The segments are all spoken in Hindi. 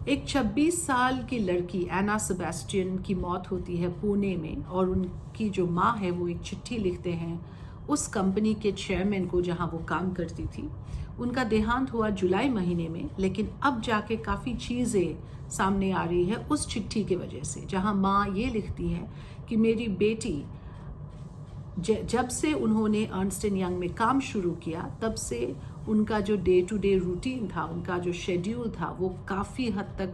एक 26 साल की लड़की एना सेबेस्टियन की मौत होती है पुणे में, और उनकी जो माँ है वो एक चिट्ठी लिखते हैं उस कंपनी के चेयरमैन को जहाँ वो काम करती थी। उनका देहांत हुआ जुलाई महीने में, लेकिन अब जाके काफ़ी चीज़ें सामने आ रही है उस चिट्ठी की वजह से, जहाँ माँ ये लिखती है कि मेरी बेटी जब से उन्होंने अर्नस्ट एंड यंग में काम शुरू किया तब से उनका जो डे टू डे रूटीन था, उनका जो शेड्यूल था, वो काफ़ी हद तक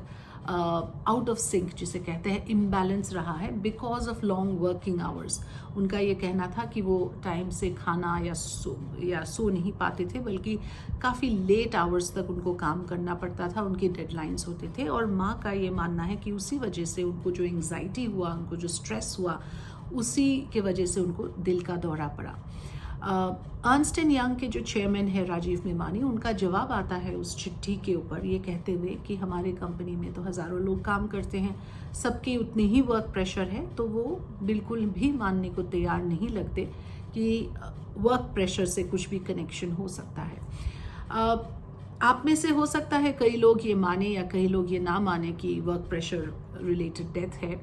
आउट ऑफ सिंक जिसे कहते हैं इम्बैलेंस रहा है because of long working hours. उनका ये कहना था कि वो टाइम से खाना या सो नहीं पाते थे, बल्कि काफ़ी लेट आवर्स तक उनको काम करना पड़ता था, उनके डेडलाइंस होते थे। और माँ का ये मानना है कि उसी वजह से उनको जो एंग्जाइटी हुआ, उनको जो स्ट्रेस हुआ, उसी के वजह से उनको दिल का दौरा पड़ा। अर्नस्ट एंड यंग के जो चेयरमैन है राजीव मेमानी, उनका जवाब आता है उस चिट्ठी के ऊपर ये कहते हुए कि हमारे कंपनी में तो हज़ारों लोग काम करते हैं, सबके उतने ही वर्क प्रेशर है, तो वो बिल्कुल भी मानने को तैयार नहीं लगते कि वर्क प्रेशर से कुछ भी कनेक्शन हो सकता है। आप में से हो सकता है कई लोग ये माने या कई लोग ये ना माने कि वर्क प्रेशर रिलेटेड डेथ है।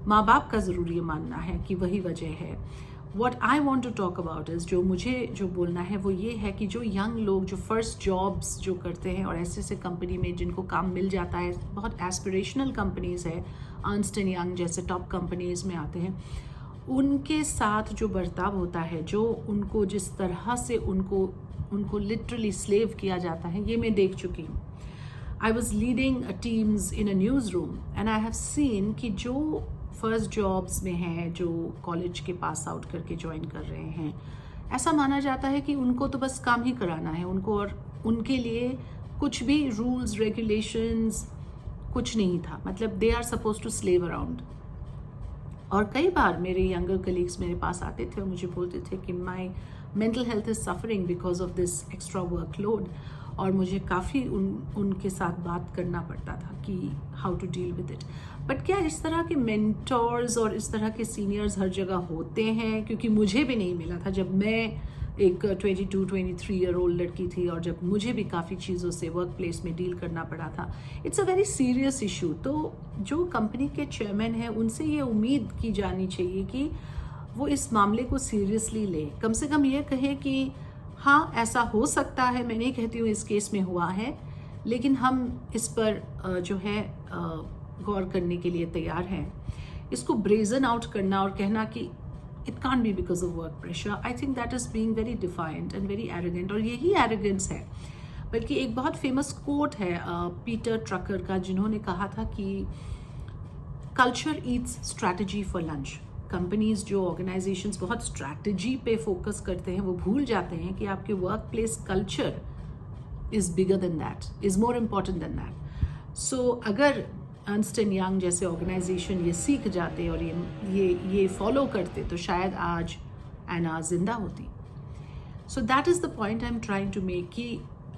माँ बाप का ज़रूर ये मानना है कि वही वजह है। What I want to talk about is, जो मुझे जो बोलना है वो ये है कि जो यंग लोग जो फर्स्ट जॉब्स जो करते हैं और ऐसे कंपनी में जिनको काम मिल जाता है, बहुत एस्पिरेशनल कंपनीज़ है, अर्नस्ट एंड यंग जैसे टॉप कंपनीज़ में आते हैं, उनके साथ जो बर्ताव होता है, जो उनको जिस तरह से उनको लिटरली स्लेव किया जाता है, ये मैं देख चुकी हूँ। I was leading teams in a newsroom and I have seen कि जो फर्स्ट जॉब्स में हैं, जो कॉलेज के पास आउट करके ज्वाइन कर रहे हैं, ऐसा माना जाता है कि उनको तो बस काम ही कराना है उनको, और उनके लिए कुछ भी रूल्स रेगुलेशंस कुछ नहीं था, मतलब they are suppose to slave around. और कई बार मेरे यंगर कलीग्स मेरे पास आते थे और मुझे बोलते थे कि माई mental health is suffering because of this extra workload, और मुझे काफ़ी उनके साथ बात करना पड़ता था कि how to deal with it. But क्या इस तरह के मेंटोर्स और इस तरह के सीनियर्स हर जगह होते हैं? क्योंकि मुझे भी नहीं मिला था जब मैं एक 22-23 ईयर ओल्ड लड़की थी, और जब मुझे भी काफ़ी चीज़ों से वर्क प्लेस में डील करना पड़ा था। It's a very serious issue. तो जो कंपनी के चेयरमैन हैं, उनसे ये उम्मीद की जानी चाहिए कि वो इस मामले को सीरियसली ले, कम से कम ये कहे कि हाँ ऐसा हो सकता है, मैं नहीं कहती हूँ इस केस में हुआ है, लेकिन हम इस पर जो है गौर करने के लिए तैयार हैं। इसको ब्रेजन आउट करना और कहना कि it can't be because of work pressure, I think that is being very defiant and very arrogant, और यही एरोगेंस है। बल्कि एक बहुत फेमस कोट है पीटर ट्रकर का, जिन्होंने कहा था कि culture Yeats strategy for lunch. Companies जो ऑर्गेनाइजेशंस बहुत स्ट्रैटेजी पे फोकस करते हैं, वो भूल जाते हैं कि आपके work place culture is bigger than that, is more important than that. सो अगर अर्नस्ट एंड यंग जैसे ऑर्गेनाइजेशन ये सीख जाते और ये फॉलो करते, तो शायद आज एना जिंदा होती। So that is the point I am trying to make कि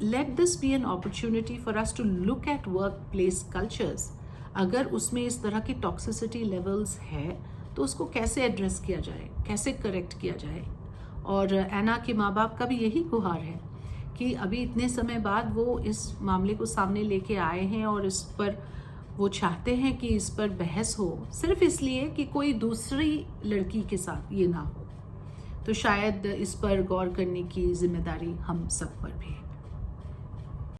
let this be an opportunity for us to look at work place cultures. अगर उसमें इस तरह की टॉक्सिसिटी लेवल्स है तो उसको कैसे एड्रेस किया जाए, कैसे करेक्ट किया जाए। और एना के माँ बाप का भी यही गुहार है कि अभी इतने समय बाद वो इस मामले को सामने लेके आए हैं, और इस पर वो चाहते हैं कि इस पर बहस हो, सिर्फ इसलिए कि कोई दूसरी लड़की के साथ ये ना हो। तो शायद इस पर गौर करने की जिम्मेदारी हम सब पर भी है।